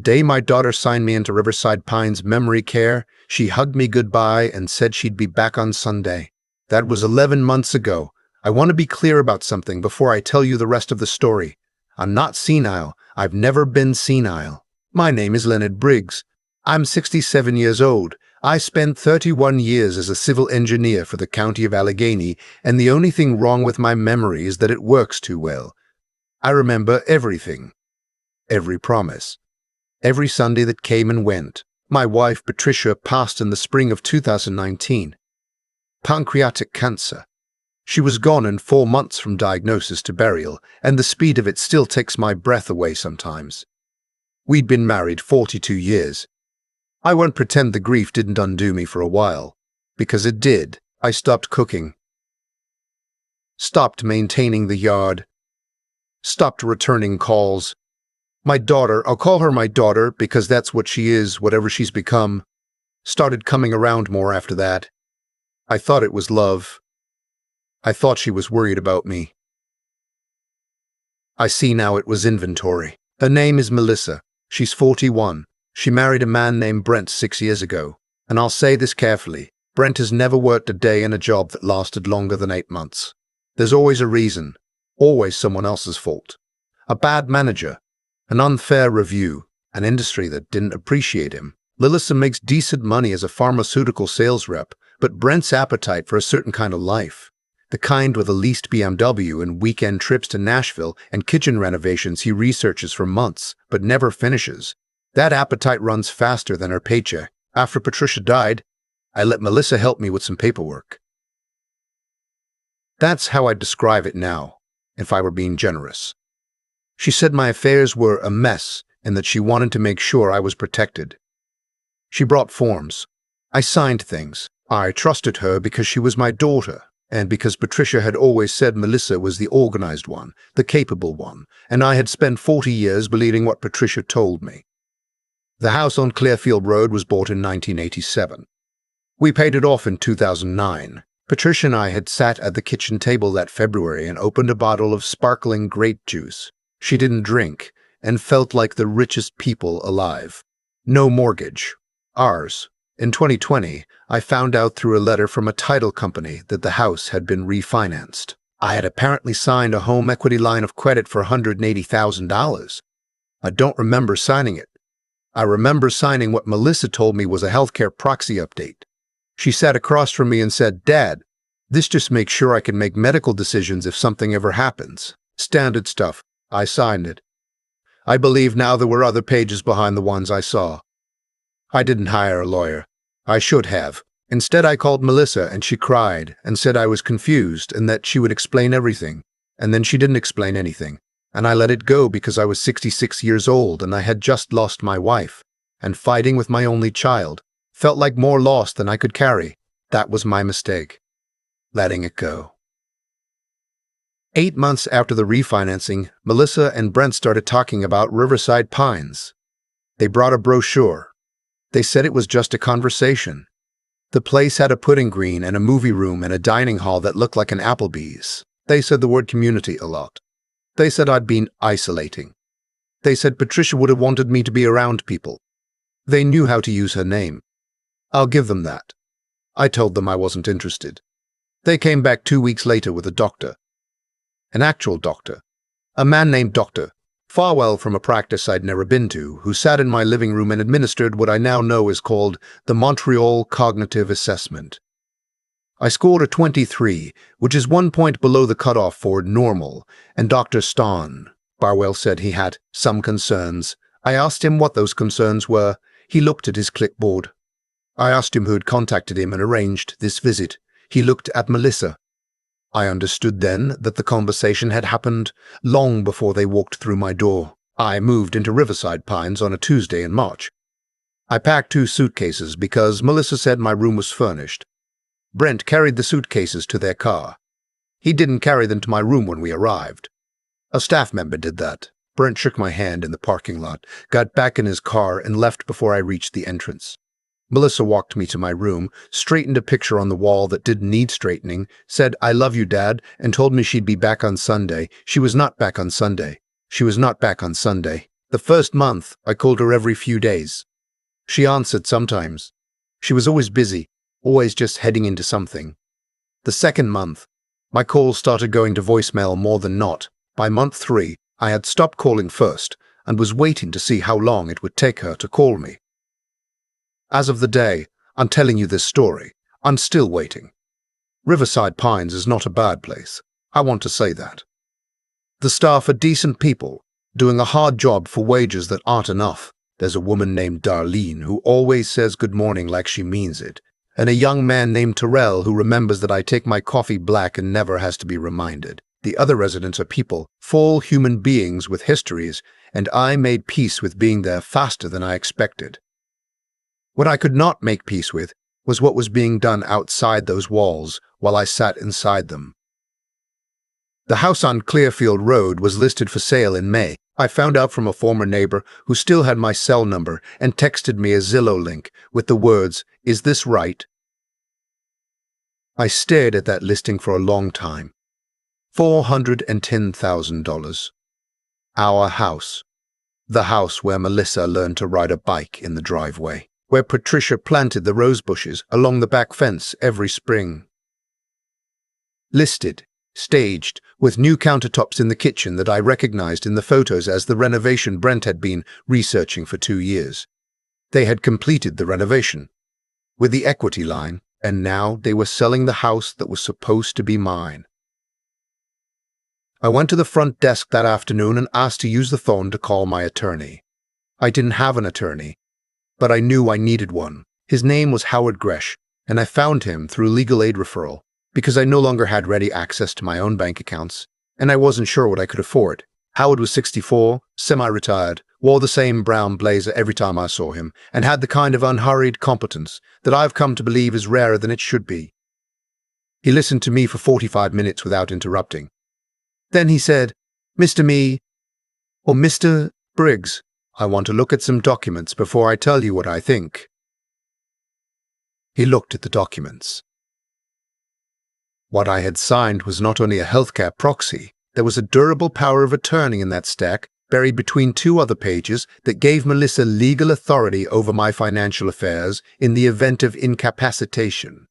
Day my daughter signed me into Riverside Pines memory care, she hugged me goodbye and said she'd be back on Sunday. That was 11 months ago. I want to be clear about something before I tell you the rest of the story. I'm not senile. I've never been senile. My name is Leonard Briggs. I'm 67 years old. I spent 31 years as a civil engineer for the county of Allegheny, and the only thing wrong with my memory is that it works too well. I remember everything. Every promise. Every Sunday that came and went. My wife, Patricia, passed in the spring of 2019. Pancreatic cancer. She was gone in 4 months from diagnosis to burial, and the speed of it still takes my breath away sometimes. We'd been married 42 years. I won't pretend the grief didn't undo me for a while, because it did. I stopped cooking. Stopped maintaining the yard. Stopped returning calls. My daughter, I'll call her my daughter because that's what she is, whatever she's become, started coming around more after that. I thought it was love. I thought she was worried about me. I see now it was inventory. Her name is Melissa. She's 41. She married a man named Brent 6 years ago. And I'll say this carefully. Brent has never worked a day in a job that lasted longer than 8 months. There's always a reason. Always someone else's fault. A bad manager. An unfair review, an industry that didn't appreciate him. Melissa makes decent money as a pharmaceutical sales rep, but Brent's appetite for a certain kind of life, the kind with a leased BMW and weekend trips to Nashville and kitchen renovations he researches for months, but never finishes, that appetite runs faster than her paycheck. After Patricia died, I let Melissa help me with some paperwork. That's how I'd describe it now, if I were being generous. She said my affairs were a mess and that she wanted to make sure I was protected. She brought forms. I signed things. I trusted her because she was my daughter, and because Patricia had always said Melissa was the organized one, the capable one, and I had spent 40 years believing what Patricia told me. The house on Clearfield Road was bought in 1987. We paid it off in 2009. Patricia and I had sat at the kitchen table that February and opened a bottle of sparkling grape juice. She didn't drink and felt like the richest people alive. No mortgage. Ours. In 2020, I found out through a letter from a title company that the house had been refinanced. I had apparently signed a home equity line of credit for $180,000. I don't remember signing it. I remember signing what Melissa told me was a healthcare proxy update. She sat across from me and said, "Dad, this just makes sure I can make medical decisions if something ever happens. Standard stuff." I signed it. I believe now there were other pages behind the ones I saw. I didn't hire a lawyer. I should have. Instead, I called Melissa and she cried and said I was confused and that she would explain everything. And then she didn't explain anything. And I let it go because I was 66 years old and I had just lost my wife. And fighting with my only child felt like more loss than I could carry. That was my mistake. Letting it go. 8 months after the refinancing, Melissa and Brent started talking about Riverside Pines. They brought a brochure. They said it was just a conversation. The place had a pudding green and a movie room and a dining hall that looked like an Applebee's. They said the word community a lot. They said I'd been isolating. They said Patricia would have wanted me to be around people. They knew how to use her name. I'll give them that. I told them I wasn't interested. They came back 2 weeks later with a doctor. An actual doctor. A man named Dr. Farwell from a practice I'd never been to, who sat in my living room and administered what I now know is called the Montreal Cognitive Assessment. I scored a 23, which is 1 point below the cutoff for normal, and Dr. Farwell said he had some concerns. I asked him what those concerns were. He looked at his clipboard. I asked him who had contacted him and arranged this visit. He looked at Melissa. I understood then that the conversation had happened long before they walked through my door. I moved into Riverside Pines on a Tuesday in March. I packed 2 suitcases because Melissa said my room was furnished. Brent carried the suitcases to their car. He didn't carry them to my room when we arrived. A staff member did that. Brent shook my hand in the parking lot, got back in his car, and left before I reached the entrance. Melissa walked me to my room, straightened a picture on the wall that didn't need straightening, said, "I love you, Dad," and told me she'd be back on Sunday. She was not back on Sunday. She was not back on Sunday. The first month, I called her every few days. She answered sometimes. She was always busy, always just heading into something. The second month, my calls started going to voicemail more than not. By month 3, I had stopped calling first and was waiting to see how long it would take her to call me. As of the day I'm telling you this story, I'm still waiting. Riverside Pines is not a bad place. I want to say that. The staff are decent people, doing a hard job for wages that aren't enough. There's a woman named Darlene who always says good morning like she means it, and a young man named Terrell who remembers that I take my coffee black and never has to be reminded. The other residents are people, full human beings with histories, and I made peace with being there faster than I expected. What I could not make peace with was what was being done outside those walls while I sat inside them. The house on Clearfield Road was listed for sale in May. I found out from a former neighbor who still had my cell number and texted me a Zillow link with the words, "Is this right?" I stared at that listing for a long time. $410,000. Our house. The house where Melissa learned to ride a bike in the driveway, where Patricia planted the rose bushes along the back fence every spring. Listed, staged, with new countertops in the kitchen that I recognized in the photos as the renovation Brent had been researching for 2 years. They had completed the renovation, with the equity line, and now they were selling the house that was supposed to be mine. I went to the front desk that afternoon and asked to use the phone to call my attorney. I didn't have an attorney, but I knew I needed one. His name was Howard Gresh, and I found him through legal aid referral, because I no longer had ready access to my own bank accounts, and I wasn't sure what I could afford. Howard was 64, semi-retired, wore the same brown blazer every time I saw him, and had the kind of unhurried competence that I've come to believe is rarer than it should be. He listened to me for 45 minutes without interrupting. Then he said, Mr. Briggs, I want to look at some documents before I tell you what I think." He looked at the documents. What I had signed was not only a healthcare proxy, there was a durable power of attorney in that stack, buried between 2 other pages that gave Melissa legal authority over my financial affairs in the event of incapacitation.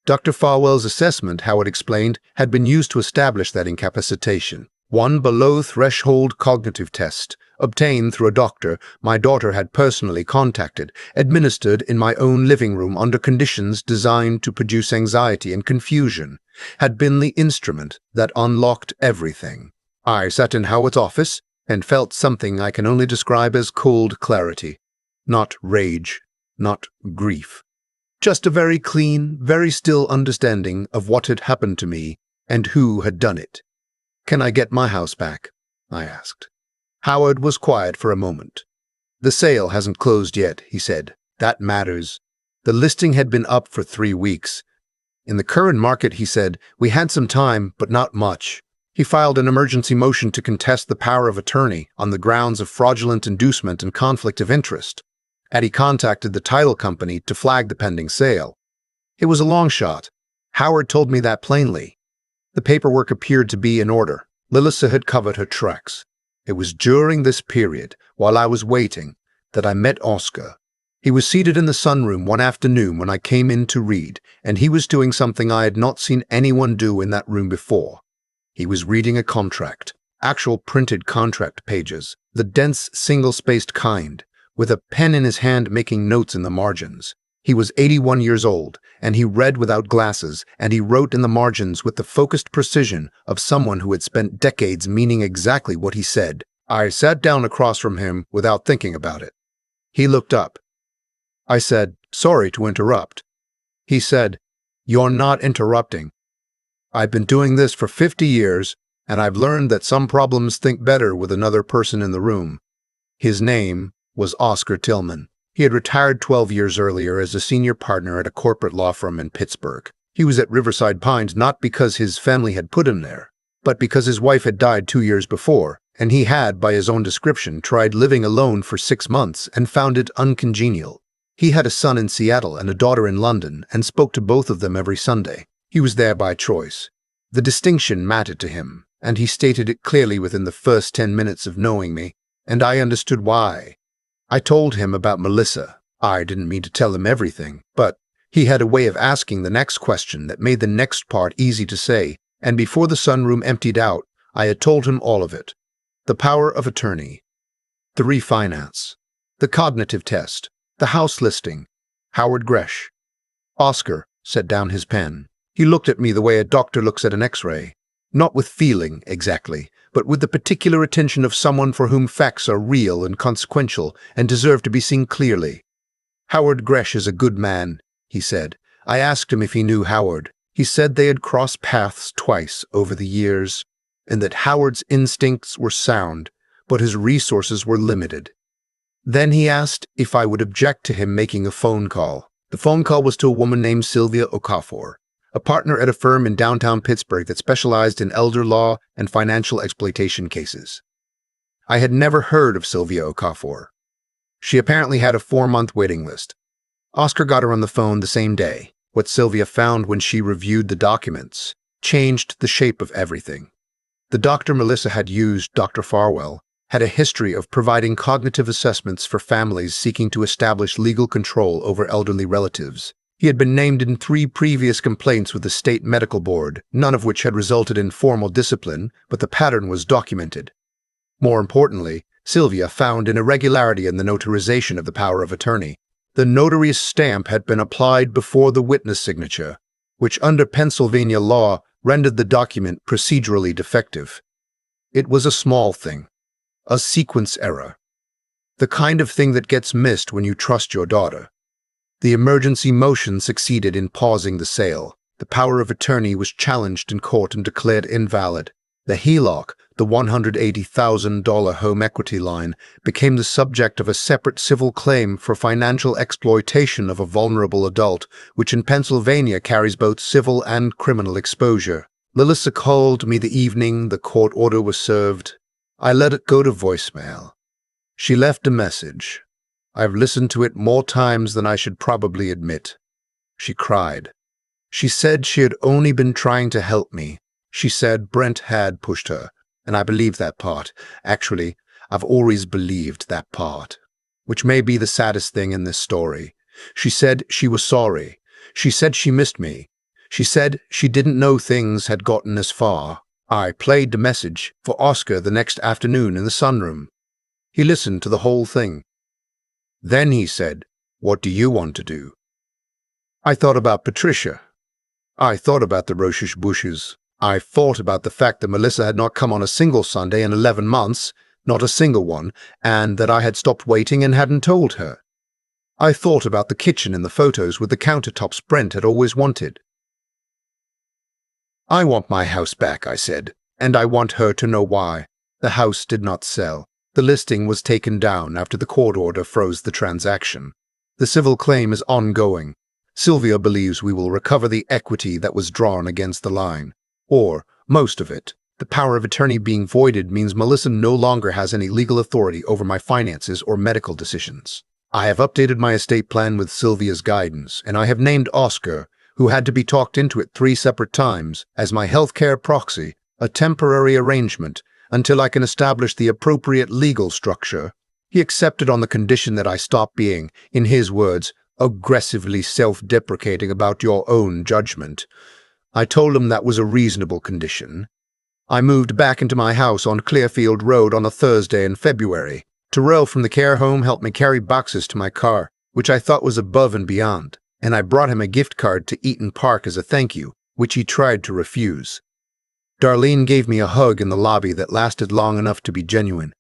Dr. Farwell's assessment, Howard explained, had been used to establish that incapacitation. One below-threshold cognitive test, obtained through a doctor my daughter had personally contacted, administered in my own living room under conditions designed to produce anxiety and confusion, had been the instrument that unlocked everything. I sat in Howard's office and felt something I can only describe as cold clarity. Not rage, not grief. Just a very clean, very still understanding of what had happened to me and who had done it. "Can I get my house back?" I asked. Howard was quiet for a moment. "The sale hasn't closed yet," he said. "That matters. The listing had been up for 3 weeks. In the current market," he said, "we had some time, but not much." He filed an emergency motion to contest the power of attorney on the grounds of fraudulent inducement and conflict of interest. And he contacted the title company to flag the pending sale. It was a long shot. Howard told me that plainly. The paperwork appeared to be in order. Melissa had covered her tracks. It was during this period, while I was waiting, that I met Oscar. He was seated in the sunroom one afternoon when I came in to read, and he was doing something I had not seen anyone do in that room before. He was reading a contract, actual printed contract pages, the dense, single-spaced kind, with a pen in his hand making notes in the margins. He was 81 years old, and he read without glasses, and he wrote in the margins with the focused precision of someone who had spent decades meaning exactly what he said. I sat down across from him without thinking about it. He looked up. I said, "Sorry to interrupt." He said, "You're not interrupting. I've been doing this for 50 years, and I've learned that some problems think better with another person in the room." His name was Oscar Tillman. He had retired 12 years earlier as a senior partner at a corporate law firm in Pittsburgh. He was at Riverside Pines not because his family had put him there, but because his wife had died 2 years before, and he had, by his own description, tried living alone for 6 months and found it uncongenial. He had a son in Seattle and a daughter in London and spoke to both of them every Sunday. He was there by choice. The distinction mattered to him, and he stated it clearly within the first 10 minutes of knowing me, and I understood why. I told him about Melissa. I didn't mean to tell him everything, but he had a way of asking the next question that made the next part easy to say, and before the sunroom emptied out, I had told him all of it. The power of attorney, the refinance, the cognitive test, the house listing, Howard Gresh. Oscar set down his pen. He looked at me the way a doctor looks at an X-ray, not with feeling exactly, but with the particular attention of someone for whom facts are real and consequential and deserve to be seen clearly. Howard Gresh is a good man, he said. I asked him if he knew Howard. He said they had crossed paths twice over the years, and that Howard's instincts were sound, but his resources were limited. Then he asked if I would object to him making a phone call. The phone call was to a woman named Sylvia Okafor, a partner at a firm in downtown Pittsburgh that specialized in elder law and financial exploitation cases. I had never heard of Sylvia Okafor. She apparently had a 4-month waiting list. Oscar got her on the phone the same day. What Sylvia found when she reviewed the documents changed the shape of everything. The doctor Melissa had used, Dr. Farwell, had a history of providing cognitive assessments for families seeking to establish legal control over elderly relatives. He had been named in 3 previous complaints with the state medical board, none of which had resulted in formal discipline, but the pattern was documented. More importantly, Sylvia found an irregularity in the notarization of the power of attorney. The notary's stamp had been applied before the witness signature, which under Pennsylvania law rendered the document procedurally defective. It was a small thing, a sequence error, the kind of thing that gets missed when you trust your daughter. The emergency motion succeeded in pausing the sale. The power of attorney was challenged in court and declared invalid. The HELOC, the $180,000 home equity line, became the subject of a separate civil claim for financial exploitation of a vulnerable adult, which in Pennsylvania carries both civil and criminal exposure. Melissa called me the evening the court order was served. I let it go to voicemail. She left a message. I've listened to it more times than I should probably admit. She cried. She said she had only been trying to help me. She said Brent had pushed her, and I believe that part. Actually, I've always believed that part, which may be the saddest thing in this story. She said she was sorry. She said she missed me. She said she didn't know things had gotten as far. I played the message for Oscar the next afternoon in the sunroom. He listened to the whole thing. Then he said, "What do you want to do?" I thought about Patricia. I thought about the Rochish bushes. I thought about the fact that Melissa had not come on a single Sunday in 11 months, not a single one, and that I had stopped waiting and hadn't told her. I thought about the kitchen in the photos with the countertops Brent had always wanted. I want my house back, I said, and I want her to know why. The house did not sell. The listing was taken down after the court order froze the transaction. The civil claim is ongoing. Sylvia believes we will recover the equity that was drawn against the line, or most of it. The power of attorney being voided means Melissa no longer has any legal authority over my finances or medical decisions. I have updated my estate plan with Sylvia's guidance, and I have named Oscar, who had to be talked into it 3 separate times, as my healthcare proxy, a temporary arrangement, until I can establish the appropriate legal structure. He accepted on the condition that I stop being, in his words, aggressively self-deprecating about your own judgment. I told him that was a reasonable condition. I moved back into my house on Clearfield Road on a Thursday in February. Terrell from the care home helped me carry boxes to my car, which I thought was above and beyond, and I brought him a gift card to Eaton Park as a thank you, which he tried to refuse. Darlene gave me a hug in the lobby that lasted long enough to be genuine.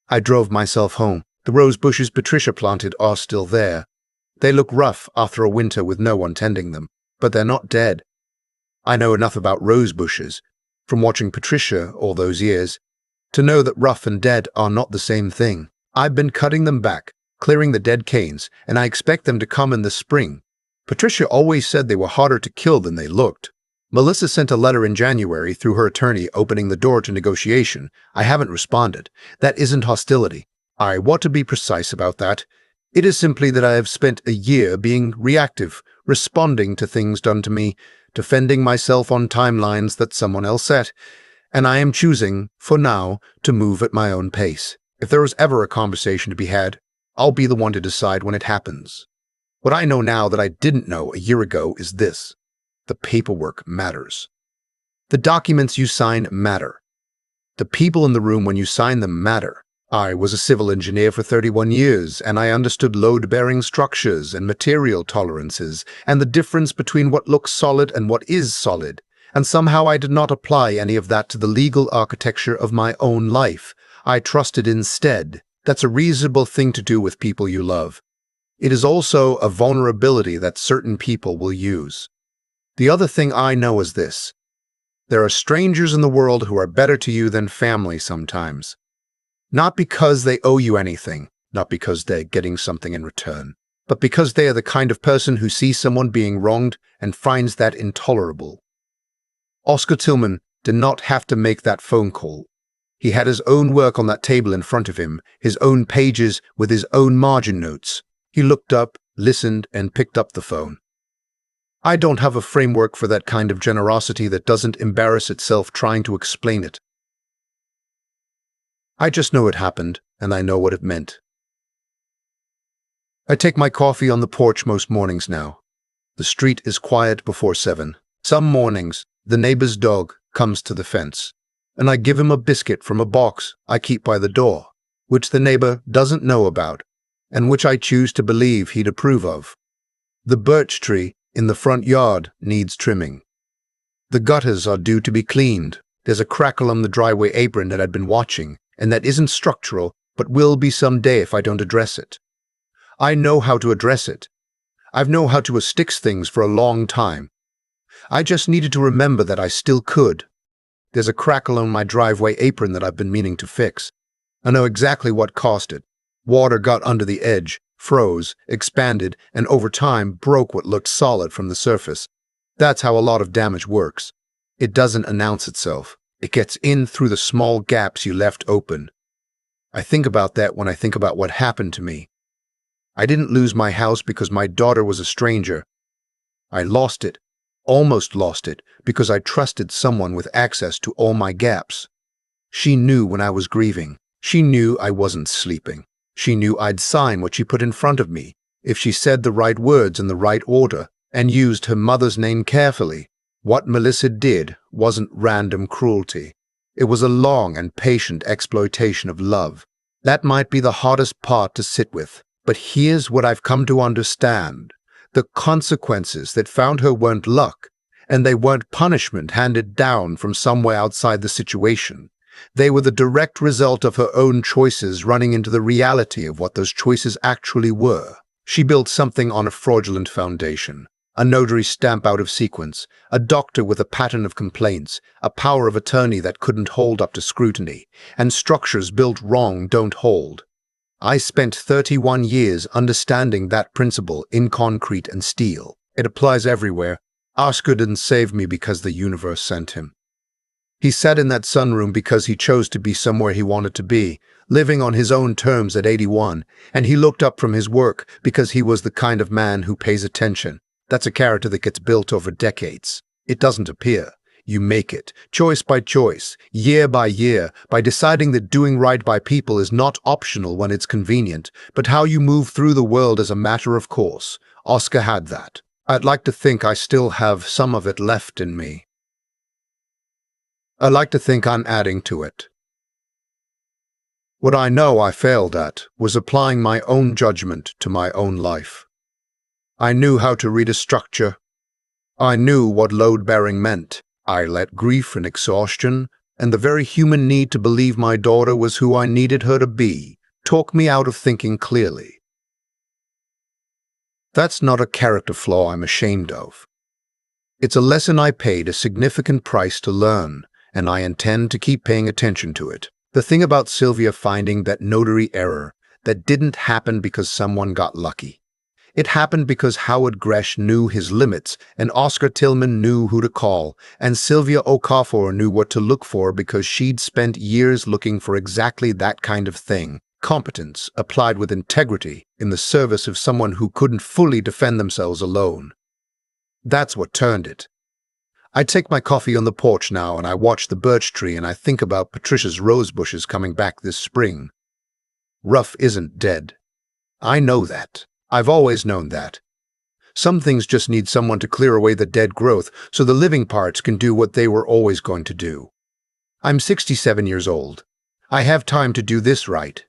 I drove myself home. The rose bushes Patricia planted are still there. They look rough after a winter with no one tending them, but they're not dead. I know enough about rose bushes, from watching Patricia all those years, to know that rough and dead are not the same thing. I've been cutting them back, clearing the dead canes, and I expect them to come in the spring. Patricia always said they were harder to kill than they looked. Melissa sent a letter in January through her attorney opening the door to negotiation. I haven't responded. That isn't hostility. I want to be precise about that. It is simply that I have spent a year being reactive, responding to things done to me, defending myself on timelines that someone else set, and I am choosing, for now, to move at my own pace. If there is ever a conversation to be had, I'll be the one to decide when it happens. What I know now that I didn't know a year ago is this: the paperwork matters. The documents you sign matter. The people in the room when you sign them matter. I was a civil engineer for 31 years, and I understood load-bearing structures and material tolerances and the difference between what looks solid and what is solid. And somehow I did not apply any of that to the legal architecture of my own life. I trusted instead. That's a reasonable thing to do with people you love. It is also a vulnerability that certain people will use. The other thing I know is this: there are strangers in the world who are better to you than family sometimes. Not because they owe you anything, not because they're getting something in return, but because they are the kind of person who sees someone being wronged and finds that intolerable. Oscar Tillman did not have to make that phone call. He had his own work on that table in front of him, his own pages with his own margin notes. He looked up, listened, and picked up the phone. I don't have a framework for that kind of generosity that doesn't embarrass itself trying to explain it. I just know it happened, and I know what it meant. I take my coffee on the porch most mornings now. The street is quiet before 7. Some mornings, the neighbor's dog comes to the fence, and I give him a biscuit from a box I keep by the door, which the neighbor doesn't know about, and which I choose to believe he'd approve of. The birch tree in the front yard needs trimming. The gutters are due to be cleaned. There's a crackle on the driveway apron that I'd been watching, and that isn't structural, but will be someday if I don't address it. I know how to address it. I've known how to fix things for a long time. I just needed to remember that I still could. There's a crackle on my driveway apron that I've been meaning to fix. I know exactly what caused it. Water got under the edge, froze, expanded, and over time broke what looked solid from the surface. That's how a lot of damage works. It doesn't announce itself. It gets in through the small gaps you left open. I think about that when I think about what happened to me. I didn't lose my house because my daughter was a stranger. I lost it, almost lost it, because I trusted someone with access to all my gaps. She knew when I was grieving. She knew I wasn't sleeping. She knew I'd sign what she put in front of me, if she said the right words in the right order, and used her mother's name carefully. What Melissa did wasn't random cruelty. It was a long and patient exploitation of love. That might be the hardest part to sit with, but here's what I've come to understand. The consequences that found her weren't luck, and they weren't punishment handed down from somewhere outside the situation. They were the direct result of her own choices running into the reality of what those choices actually were. She built something on a fraudulent foundation. A notary stamp out of sequence, a doctor with a pattern of complaints, a power of attorney that couldn't hold up to scrutiny, and structures built wrong don't hold. I spent 31 years understanding that principle in concrete and steel. It applies everywhere. Oscar didn't save me because the universe sent him. He sat in that sunroom because he chose to be somewhere he wanted to be, living on his own terms at 81, and he looked up from his work because he was the kind of man who pays attention. That's a character that gets built over decades. It doesn't appear. You make it, choice by choice, year by year, by deciding that doing right by people is not optional when it's convenient, but how you move through the world as a matter of course. Oscar had that. I'd like to think I still have some of it left in me. I'd like to think I'm adding to it. What I know I failed at was applying my own judgment to my own life. I knew how to read a structure. I knew what load-bearing meant. I let grief and exhaustion, and the very human need to believe my daughter was who I needed her to be, talk me out of thinking clearly. That's not a character flaw I'm ashamed of. It's a lesson I paid a significant price to learn, and I intend to keep paying attention to it. The thing about Sylvia finding that notary error, that didn't happen because someone got lucky. It happened because Howard Gresh knew his limits, and Oscar Tillman knew who to call, and Sylvia Okafor knew what to look for because she'd spent years looking for exactly that kind of thing. Competence applied with integrity in the service of someone who couldn't fully defend themselves alone. That's what turned it. I take my coffee on the porch now and I watch the birch tree and I think about Patricia's rose bushes coming back this spring. Rough isn't dead. I know that. I've always known that. Some things just need someone to clear away the dead growth so the living parts can do what they were always going to do. I'm 67 years old. I have time to do this right.